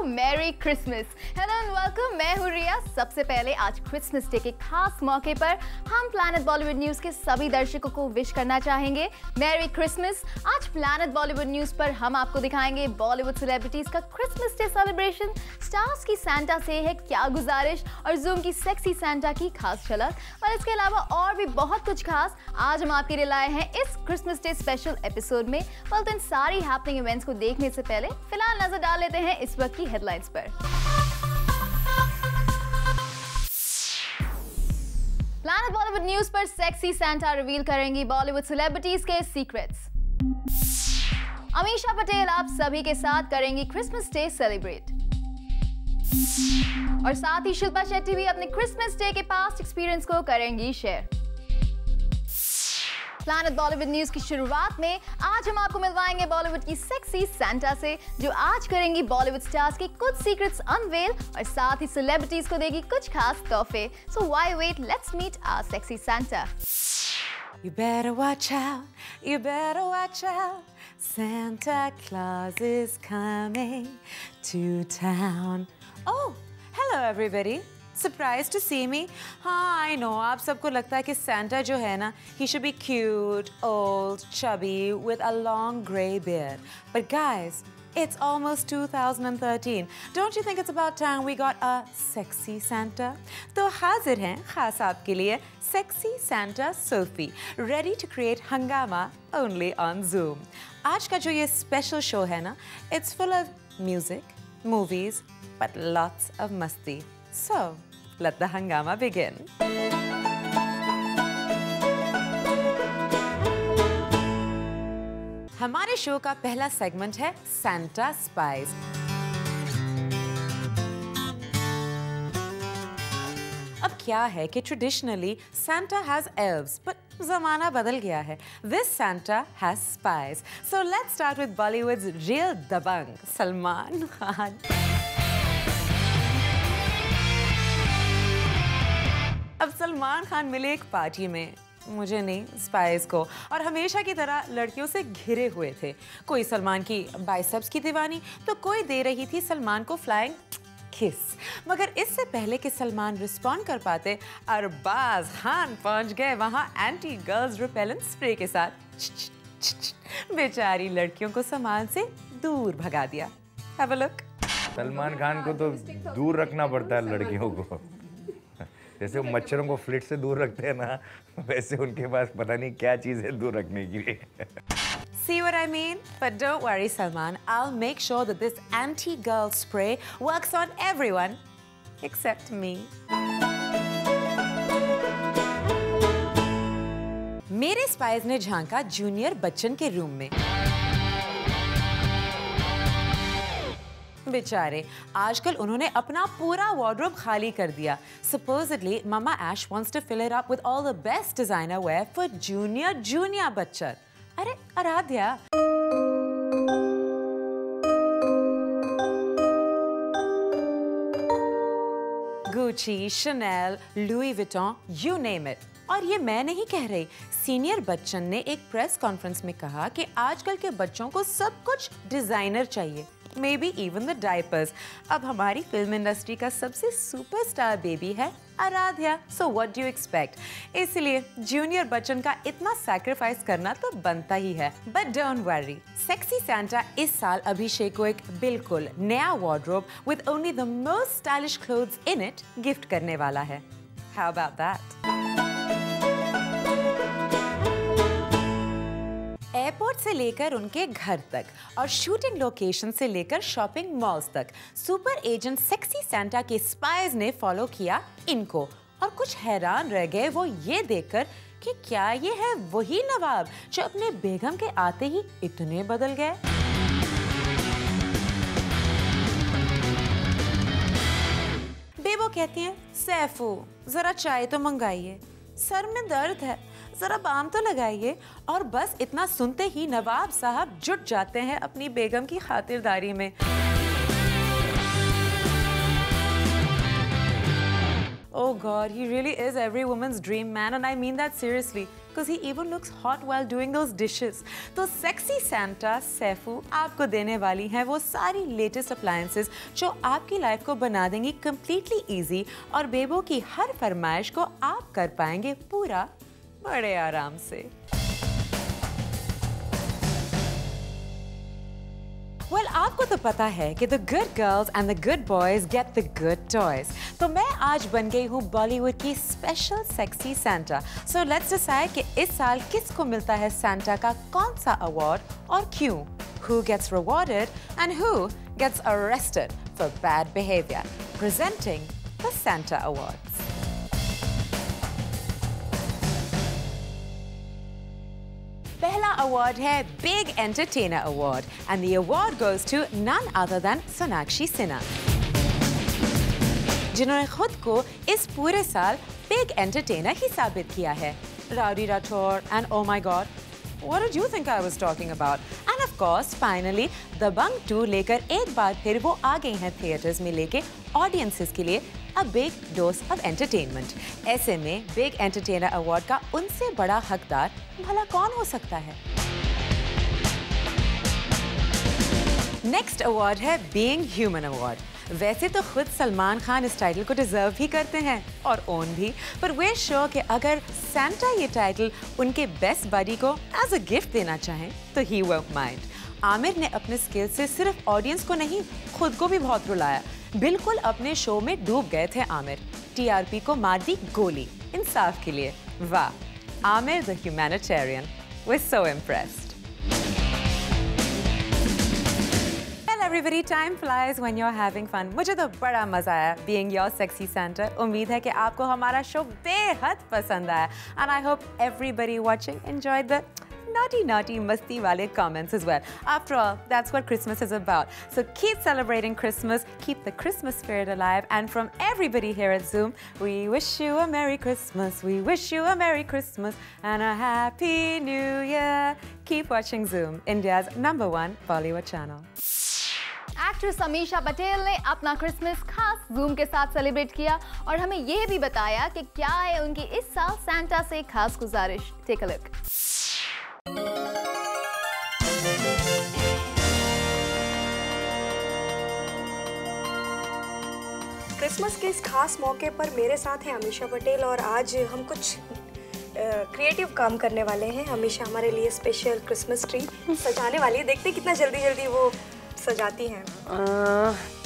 Merry Christmas. Hello and welcome, मैं हूँ रिया। सबसे पहले आज क्रिसमस डे के खास मौके पर हम प्लैनेट बॉलीवुड न्यूज के सभी दर्शकों को विश करना चाहेंगे मैरी क्रिसमस। आज प्लैनेट बॉलीवुड न्यूज पर हम आपको दिखाएंगे बॉलीवुड सेलिब्रिटीज का क्रिसमस डे सेलिब्रेशन, स्टार्स की सैंटा से है क्या गुजारिश और जूम की सेक्सी सैंटा की खास झलक, और इसके अलावा और भी बहुत कुछ खास आज हम आपके लिए लाए हैं इस क्रिसमस डे स्पेशल एपिसोड में। तो इन सारी हैपनिंग इवेंट्स को देखने से पहले फिलहाल नजर डाल लेते हैं इस वक्त की हेडलाइंस पर। प्लैनेट बॉलीवुड न्यूज पर सेक्सी सैंटा रिवील करेंगी बॉलीवुड सेलिब्रिटीज के सीक्रेट्स। अमीषा पटेल आप सभी के साथ करेंगी क्रिसमस डे सेलिब्रेट, और साथ ही शिल्पा शेट्टी भी अपने क्रिसमस डे के पास्ट एक्सपीरियंस को करेंगी शेयर। प्लैनेट बॉलीवुड न्यूज की शुरुआत में आज हम आपको मिलवाएंगे बॉलीवुड की सेक्सी सैंटा से, जो आज करेंगी बॉलीवुड स्टार्स की कुछ सीक्रेट्स अनवेल और साथ ही सेलिब्रिटीज को देगी कुछ खास तोहफे। So why wait, let's meet our sexy Santa. You better watch out, you better watch out. Santa Claus is coming to town. Oh, hello everybody. Surprised to see me? हाँ, I know. आप सबको लगता है कि Santa जो है ना, he should be cute, old, chubby, with a long grey beard. But guys, it's almost 2013. Don't you think it's about time we got a sexy Santa? तो हाजिर हैं खास आपके लिए Sexy Santa Sophie, ready to create hangama only on Zoom. आज का जो ये special show है ना, it's full of music, movies, but lots of masti. So, let the hangama begin. हमारे शो का पहला सेगमेंट है Santa Spies. अब क्या है कि traditionally Santa has elves, but ज़माना बदल गया है. This Santa has spies. So let's start with Bollywood's real dabang, Salman Khan. अब सलमान खान मिले एक पार्टी में, मुझे नहीं स्पाइस को, और हमेशा की तरह लड़कियों से घिरे हुए थे। कोई सलमान की बाइसेप्स की दीवानी तो कोई दे रही थी सलमान को फ्लाइंग किस। मगर इससे पहले कि सलमान रिस्पॉन्ड कर पाते, अरबाज खान पहुंच गए वहां एंटी गर्ल्स रिपेलेंट स्प्रे के साथ। बेचारी लड़कियों को सामान से दूर भगा दिया। Have a look. Salman Khan को तो दूर रखना पड़ता है लड़कियों को। जैसे वो मच्छरों को फ्लिट से दूर रखते हैं ना, वैसे उनके पास पता नहीं क्या चीज़ है दूर रखने के लिए। See what I mean? But don't worry, Salman. I'll make sure that this anti-girl spray works on everyone except me. मेरे स्पाइस ने झांका जूनियर बच्चन के रूम में। बेचारे, आजकल उन्होंने अपना पूरा वार्डरोब खाली कर दिया. Supposedly, Mama Ash wants to fill it up with all the best designer wear for junior Bachchan. अरे Aaradhya, Gucci, Chanel, Louis Vuitton, you name it. और ये मैं नहीं कह रही, सीनियर बच्चन ने एक प्रेस कॉन्फ्रेंस में कहा कि आजकल के बच्चों को सब कुछ डिजाइनर चाहिए, maybe even the diapers. अब हमारी फिल्म इंडस्ट्री का सबसे सुपरस्टार बेबी है Aradhya, so what do you expect. इसलिए जूनियर बच्चन का इतना सैक्रिफाइस करना तो बनता ही है. But don't worry, sexy Santa इस साल अभिषेक को एक बिल्कुल नया wardrobe with only the most stylish clothes in it gift करने वाला है. How about that? एयरपोर्ट से लेकर उनके घर तक और शूटिंग लोकेशन से लेकर शॉपिंग मॉल्स तक सुपर एजेंट सेक्सी सैंटा के स्पाइस ने फॉलो किया इनको, और कुछ हैरान रह गए वो ये देखकर कि क्या ये है वही नवाब जो अपने बेगम के आते ही इतने बदल गए. बेबो कहती हैं, सैफू जरा चाय तो मंगाइए, सर में दर्द है, जरा बाम तो लगाइए. और बस इतना सुनते ही नवाब साहब जुट जाते हैं अपनी बेगम की खातिरदारी में. Oh God, he really is every woman's dream man, and I mean that seriously. because he even looks hot while doing those dishes. तो sexy Santa सैफू आपको देने वाली हैं वो सारी latest appliances जो आपकी लाइफ को बना देंगी completely easy और बेबो की हर फरमाइश को आप कर पाएंगे पूरा बड़े आराम से। Well, आपको तो पता है कि the good girls and the good boys get the good toys. तो मैं आज बन गई हूँ बॉलीवुड की special sexy Santa. So let's decide कि इस साल किसको मिलता है सैंटा का कौन सा अवार्ड और क्यों? Who gets rewarded and who gets arrested for bad behavior? Presenting the Santa Awards. पहला अवार्ड है big entertainer award and the award goes to none other than Sonakshi Sinha, जिन्होंने खुद को इस पूरे साल बिग एंटरटेनर ही साबित किया है। Rowdy Rathore and oh my God, what did you think I was talking about? And of course, finally, दबंग 2 लेकर एक बार फिर वो आ गई हैं थिएटर्स में लेके ऑडियंसेस के लिए a big dose of entertainment. ऐसे में बिग एंटरटेनर अवार्ड का उनसे बड़ा हकदार भला कौन हो सकता है? नेक्स्ट अवार्ड है बीइंग ह्यूमन अवार्ड। वैसे तो खुद सलमान खान इस टाइटल को डिजर्व भी करते हैं और ओन भी, पर वे श्योर कि अगर सैंटा ये टाइटल उनके बेस्ट बडी को एज अ गिफ्ट देना चाहें तो ही वोंट माइंड। आमिर ने अपने स्किल से सिर्फ ऑडियंस को नहीं खुद को भी बहुत रुलाया। बिल्कुल अपने शो में डूब गए थे आमिर। टीआरपी को मार दी गोली इंसाफ के लिए। वाह, Aamir the humanitarian was so impressed. Everybody, time flies when you're having fun. मुझे तो बड़ा मजा आया being your sexy Santa. उम्मीद है कि आपको हमारा शो बेहद पसंद आया. And I hope everybody watching enjoyed the naughty मस्ती वाले comments as well. After all, that's what Christmas is about. So keep celebrating Christmas, keep the Christmas spirit alive, and from everybody here at Zoom, we wish you a Merry Christmas. We wish you a Merry Christmas and a Happy New Year. Keep watching Zoom, India's #1 Bollywood channel. Actress Amisha Patel ने अपना Christmas खास zoom के साथ celebrate किया और हमें यह भी बताया कि क्या है उनकी इस साल सैंटा से खास गुजारिश। Take a look. क्रिसमस के इस खास मौके पर मेरे साथ हैं अमीषा पटेल और आज हम कुछ क्रिएटिव काम करने वाले हैं। अमीषा हमारे लिए स्पेशल क्रिसमस ट्री सजाने वाली है। देखते हैं कितना जल्दी वो सजाती हैं।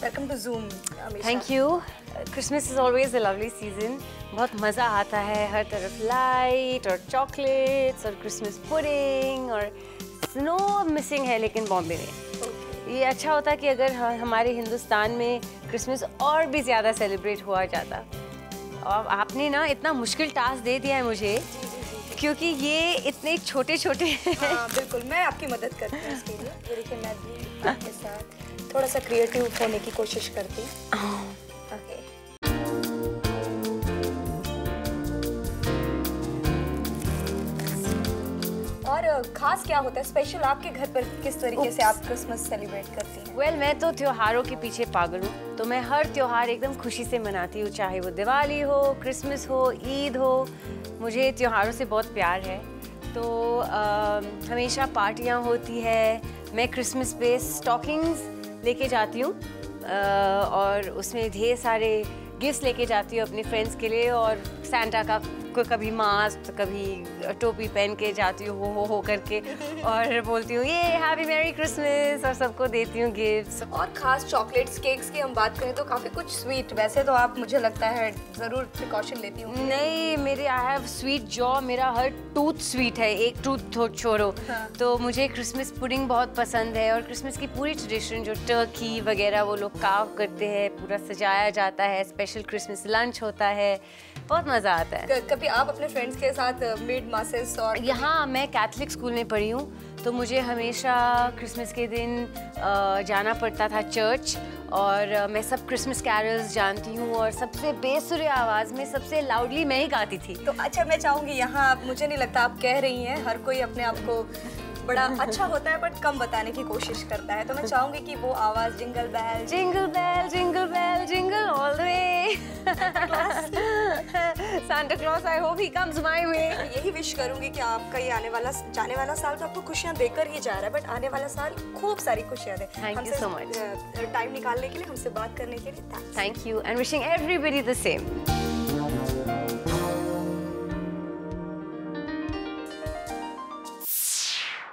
Welcome to Zoom Ameesha. Thank you. Christmas is always a lovely season. बहुत मज़ा आता है, हर तरफ लाइट और चॉकलेट्स और क्रिसमस पुडिंग और स्नो मिसिंग है लेकिन बॉम्बे में। ये अच्छा होता कि अगर हमारे हिंदुस्तान में क्रिसमस और भी ज़्यादा सेलिब्रेट हुआ जाता। और आपने ना इतना मुश्किल टास्क दे दिया है मुझे क्योंकि ये इतने छोटे हैं। हाँ, बिल्कुल मैं आपकी मदद करती हूँ इसके लिए। देखिए मैं भी आपके साथ थोड़ा सा क्रिएटिव होने की कोशिश करती हूँ। ओके। और खास क्या होता है स्पेशल आपके घर पर, किस तरीके से आप क्रिसमस सेलिब्रेट करती हैं? वेल, मैं तो त्योहारों के पीछे पागल हूँ, तो मैं हर त्योहार एकदम खुशी से मनाती हूँ, चाहे वो दिवाली हो, क्रिसमस हो, ईद हो। मुझे त्योहारों से बहुत प्यार है, तो हमेशा पार्टियाँ होती है। मैं क्रिसमस पे स्टॉकिंग्स लेके जाती हूँ और उसमें ढेर सारे गिफ्ट्स लेके जाती हूँ अपने फ्रेंड्स के लिए, और सैंटा का कभी मास्क तो कभी टोपी पहन के जाती हूँ हो करके और बोलती हूँ ये हैप्पी मैरी क्रिसमस और सबको देती हूँ गिफ्ट्स। और खास चॉकलेट्स केक्स की हम बात करें तो काफ़ी कुछ स्वीट, वैसे तो आप मुझे लगता है ज़रूर प्रिकॉशन लेती हूँ। नहीं, मेरे आई हैव स्वीट जॉ, मेरा हर टूथ स्वीट है, एक टूथ छोड़ो। हाँ। तो मुझे क्रिसमस पुडिंग बहुत पसंद है और क्रिसमस की पूरी ट्रेडिशन जो टर्की वगैरह वो लोग कार्व करते हैं, पूरा सजाया जाता है, स्पेशल क्रिसमस लंच होता है, बहुत मज़ा आता है। कभी आप अपने फ्रेंड्स के साथ मिड मासेस और यहाँ मैं कैथलिक स्कूल में पढ़ी हूँ, तो मुझे हमेशा क्रिसमस के दिन जाना पड़ता था चर्च, और मैं सब क्रिसमस कैरल्स जानती हूँ और सबसे बेसुरे आवाज़ में सबसे लाउडली मैं ही गाती थी। तो अच्छा, मैं चाहूँगी यहाँ, मुझे नहीं लगता आप कह रही हैं, हर कोई अपने आप को बड़ा अच्छा होता है बट कम बताने की कोशिश करता है। तो मैं चाहूंगी कि वो आवाज़ jingle bell jingle all the way. Santa Claus I hope he comes my way. यही विश करूंगी कि आपका ये जाने वाला साल तो आपको खुशियां देकर ही जा रहा है, बट आने वाला साल खूब सारी खुशियां दे। Thank you so much. Time निकालने के लिए, हमसे बात करने के लिए thank you and wishing everybody the same.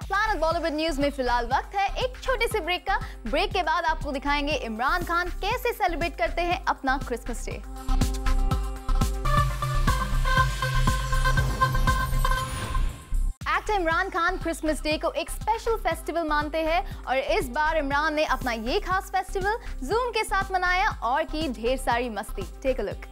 Planet Bollywood news में फिलहाल वक्त है एक छोटे से ब्रेक का। ब्रेक के बाद आपको दिखाएंगे इमरान खान कैसे सेलिब्रेट करते हैं अपना Christmas day. Actor Imran Khan Christmas day को एक स्पेशल फेस्टिवल मानते हैं और इस बार इमरान ने अपना ये खास फेस्टिवल जूम के साथ मनाया और की ढेर सारी मस्ती। Take a look.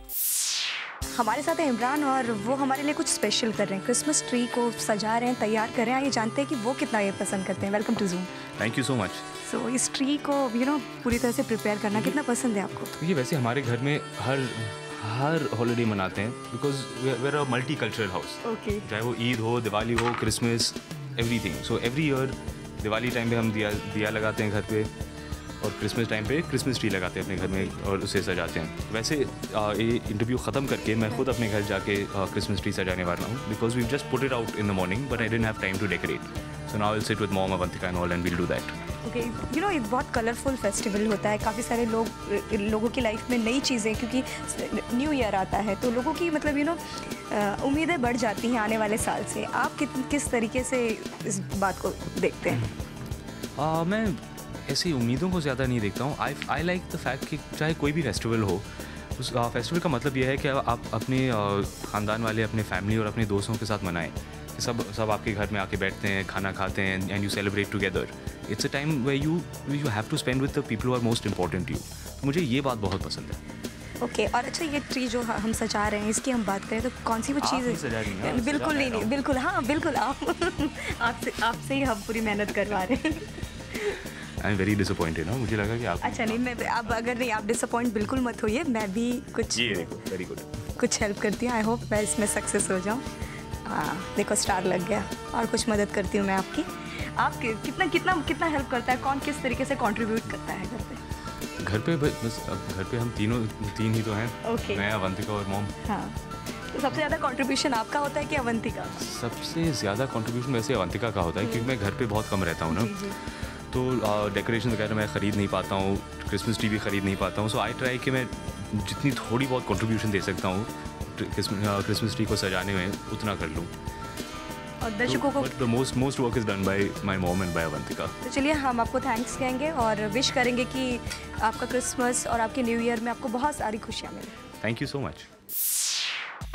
हमारे साथ है इमरान और वो हमारे लिए कुछ स्पेशल कर रहे हैं, क्रिसमस ट्री को सजा रहे हैं, तैयार कर रहे हैं। ये जानते हैं कि वो कितना ये पसंद करते हैं। Welcome to zoom. Thank you so much. So इस ट्री को पूरी तरह से प्रिपेयर करना कितना पसंद है आपको? ये वैसे हमारे घर में हर हॉलीडे मनाते हैं because we are a multi cultural house. Okay. चाहे वो ईद हो, दिवाली हो, Christmas, everything. So every year Diwali time पे हम दिया लगाते हैं घर पे, और क्रिसमस टाइम पे क्रिसमस ट्री लगाते हैं अपने घर में और उसे सजाते हैं। वैसे ये इंटरव्यू ख़त्म करके मैं खुद अपने घर जाके क्रिसमस ट्री सजाने वाला हूँ because we just put it out in the morning but I didn't have time to decorate. So now I will sit with mom Avantika and all and we'll do that. Okay, ये बहुत colourful festival होता है। काफ़ी सारे लोगों की life में नई चीज़ें, क्योंकि न्यू ईयर आता है तो लोगों की उम्मीदें बढ़ जाती हैं आने वाले साल से। आप किस तरीके से इस बात को देखते हैं? मैं ऐसी उम्मीदों को ज़्यादा नहीं देखता हूँ। आई लाइक द फैक्ट कि चाहे कोई भी फेस्टिवल हो, उस फेस्टिवल का मतलब यह है कि आप अपने ख़ानदान वाले, अपने फैमिली और अपने दोस्तों के साथ मनाएं। सब आपके घर में आके बैठते हैं, खाना खाते हैं and you celebrate together. It's a time way you have to spend with the people who are most important you. मुझे ये बात बहुत पसंद है। ओके, और अच्छा ये ट्री जो हम सजा रहे हैं इसकी हम बात करें तो कौन सी वो चीज़ है? बिल्कुल नहीं, बिल्कुल हाँ, बिल्कुल आपसे ही हम पूरी मेहनत करवा रहे हैं। आई एम वेरी डिसअपॉइंटेड ना, मुझे लगा कि आप अच्छा नहीं, मैं अब अगर नहीं, आप डिसअपॉइंट बिल्कुल मत होइए। मैं भी कुछ ये देखो, वेरी गुड, कुछ हेल्प करती हूँ। आई होप मैं इसमें सक्सेस हो जाऊँ। देखो स्टार लग गया। और कुछ मदद करती हूँ मैं आपकी। आप कितना हेल्प करता है? कौन किस तरीके से कंट्रीब्यूट करता है घर पे? घर पे हम तीन ही तो हैं। Okay. मैं, अवंतिका और मॉम। हाँ, तो सबसे ज़्यादा कंट्रीब्यूशन आपका होता है कि अवंतिका? सबसे ज़्यादा कंट्रीब्यूशन वैसे अवंतिका का होता है क्योंकि मैं घर पे बहुत कम रहता हूँ ना। तो डेकोरेशन वगैरह मैं ख़रीद नहीं पाता हूँ, क्रिसमस ट्री भी ख़रीद नहीं पाता हूँ। सो आई ट्राई कि मैं जितनी थोड़ी बहुत कंट्रीब्यूशन दे सकता हूँ क्रिसमस ट्री को सजाने में उतना कर लूँ। और दर्शकों को the most work is done by my mom and by Avantika. तो चलिए हम आपको थैंक्स कहेंगे और विश करेंगे कि आपका क्रिसमस और आपके न्यू ईयर में आपको बहुत सारी खुशियाँ मिलें। Thank you so much.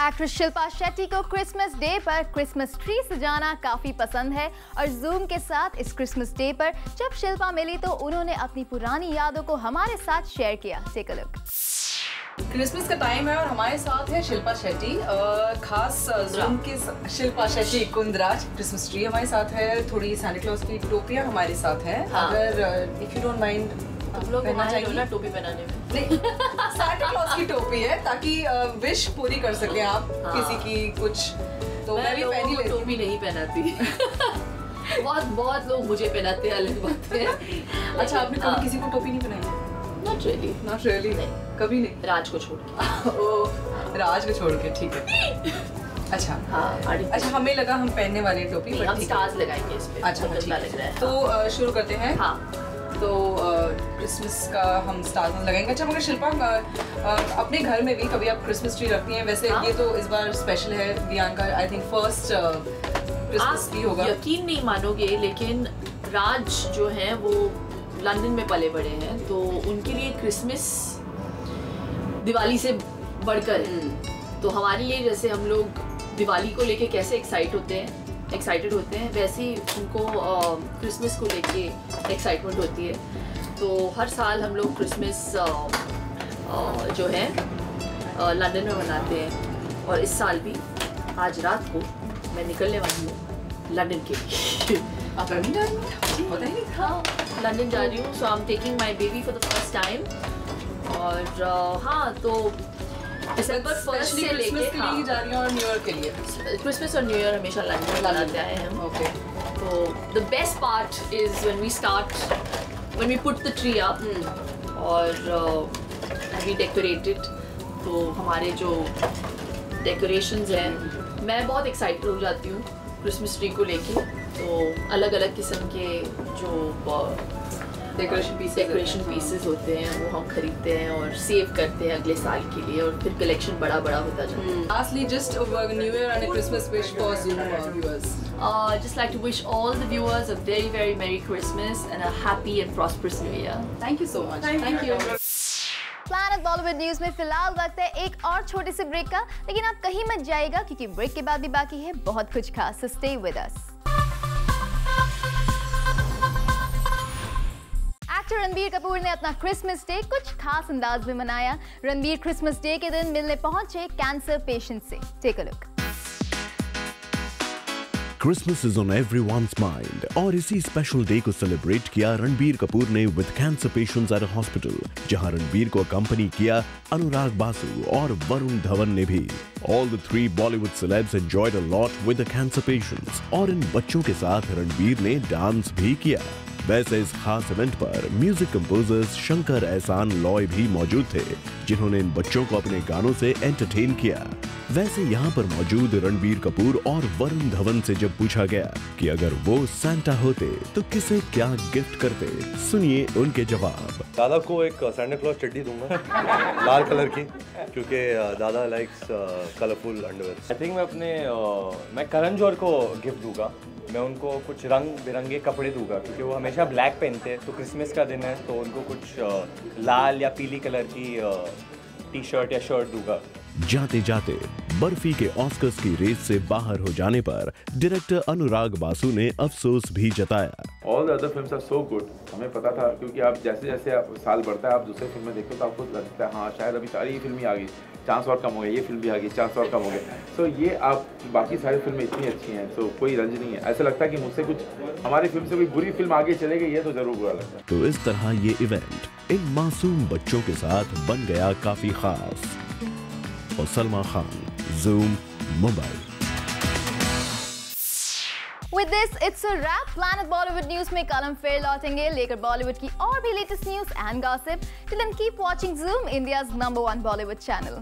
Actress Shilpa Shetty को क्रिसमस डे पर क्रिसमस ट्री सजाना काफी पसंद है और जूम के साथ इस क्रिसमस डे पर जब शिल्पा मिली तो उन्होंने अपनी पुरानी यादों को हमारे साथ शेयर किया। Take a look. क्रिसमस का टाइम है और हमारे साथ है शिल्पा शेट्टी, खास जूम के शिल्पा शेट्टी कुंदराज। क्रिसमस ट्री हमारे साथ है, थोड़ी सांता क्लॉज की टोपियाँ हमारे साथ है। हाँ। अगर इफ यू डोंट माइंड आप लोग ना टोपी पहनाने में। नहीं, सांता क्लॉज की टोपी है ताकि विश पूरी कर सके आप। हाँ। किसी की कुछ तो मैं भी पहनी लेती हूँ। टोपी नहीं पहनाती। बहुत लोग मुझे पहनाते हैं, अलग बात है। अच्छा, आपने कभी किसी को टोपी नहीं पहनाई? Not really. नहीं, कभी नहीं। राज को छोड़ के। ओ, राज को छोड़ के, ठीक है। अच्छा हाँ, अच्छा, हमें लगा हम पहनने वाले टोपी, हम स्टार्स लगाएंगे इस पे। अच्छा ठीक लग रहा है। तो शुरू करते हैं। हाँ, तो क्रिसमस का हम स्टार्स लगाएंगे। अच्छा, मगर शिल्पा अपने घर में भी कभी आप क्रिसमस ट्री रखती हैं? वैसे ये तो इस बार स्पेशल है, दियान का I think first Christmas tree होगा। यकीन नहीं मानोगे लेकिन राज जो है वो लंदन में पले बड़े हैं तो उनके लिए क्रिसमस दिवाली से बढ़कर है। तो हमारे लिए जैसे हम लोग दिवाली को लेके कैसे एक्साइटेड होते हैं वैसे ही उनको क्रिसमस को लेके एक्साइटमेंट होती है। तो हर साल हम लोग क्रिसमस जो है लंदन में मनाते हैं और इस साल भी आज रात को मैं निकलने वाली हूँ लंदन के लिए। आप लंदन जा रही हैं? पता ही नहीं था। हाँ, लंदन जा रही हूँ। So I am taking my baby for the first time. और हाँ, तो दिसंबर फर्स्ट से लेके जा रही हूँ और न्यू ईयर के लिए। क्रिसमस और न्यू ईयर हमेशा लंदन में मनाते आए हैं हम। Okay. So the best part is when we put the tree up और we decorate it. तो हमारे जो decorations हैं, मैं बहुत excited हो जाती हूँ Christmas tree को लेके. तो अलग-अलग किस्म के जो डेकोरेशन पीसेस होते हैं वो हम खरीदते हैं और सेव करते हैं अगले साल के लिए और फिर कलेक्शन बड़ा होता जाता है. Lastly, just a New Year and a Christmas wish for Zoom viewers. Just like to wish all the viewers a very very Merry Christmas and a happy and prosperous New Year. Thank you so much. Thank you. Planet Bollywood news में फिलहाल वक्त है एक और छोटे से break का, लेकिन आप कहीं मत जाइएगा क्योंकि ब्रेक के बाद भी बाकी है बहुत कुछ खास. So stay with us. Actor Ranbir Kapoor ने अपना क्रिसमस डे कुछ खास अंदाज में मनाया. रणबीर क्रिसमस डे के दिन मिलने पहुंचे कैंसर पेशेंट से. Take a look. Christmas is on everyone's mind और इसी स्पेशल डे को सेलिब्रेट किया रणबीर कपूर ने with cancer patients at a hospital, जहां रणबीर को अकंपनी किया अनुराग बासु और वरुण धवन ने भी. All the three Bollywood celebs enjoyed a lot with the cancer patients और इन बच्चों के साथ रणबीर ने डांस भी किया. वैसे इस खास इवेंट पर म्यूजिक कंपोजर्स शंकर एहसान लॉय भी मौजूद थे, जिन्होंने इन बच्चों को अपने गानों से एंटरटेन किया. वैसे यहाँ पर मौजूद रणबीर कपूर और वरुण धवन से जब पूछा गया कि अगर वो सांता होते तो किसे क्या गिफ्ट करते, सुनिए उनके जवाब. दादा को एक सैंटा क्लॉज चड्डी दूंगा लाल कलर की, क्योंकि दादा likes colourful underwear. I think मैं करण जौहर को गिफ्ट दूंगा. मैं उनको कुछ रंग बिरंगे कपड़े दूंगा क्योंकि वो हमेशा ब्लैक पहनते हैं. तो क्रिसमस का दिन है तो उनको कुछ लाल या पीली कलर की टी शर्ट या शर्ट दूंगा. जाते जाते बर्फी के ऑस्कर्स की रेस से बाहर हो जाने पर डायरेक्टर अनुराग बासु ने अफसोस भी जताया. All the other films are so good. हमें पता था क्योंकि आप जैसे जैसे साल बढ़ता है आप दूसरे फिल्में देखते हो तो आपको लगता है हाँ शायद अभी सारी फिल्में आ गई, चांस और कम हो गया, ये फिल्म भी आ गई, चांस और कम हो गया. सो ये आप बाकी सारी फिल्में इतनी अच्छी हैं तो कोई रंज नहीं है. ऐसा लगता है कि मुझसे कुछ हमारी फिल्म से कोई बुरी फिल्म आगे चले गई है तो जरूर बुरा लगता है. तो इस तरह ये इवेंट इन मासूम बच्चों के साथ बन गया काफी खास. और Salma Khan, Zoom, Mumbai. With this, it's a wrap. Planet Bollywood News में कल हम फिर लौटेंगे लेकर बॉलीवुड की और भी latest news and gossip. Till then, keep watching Zoom, India's #1 Bollywood channel.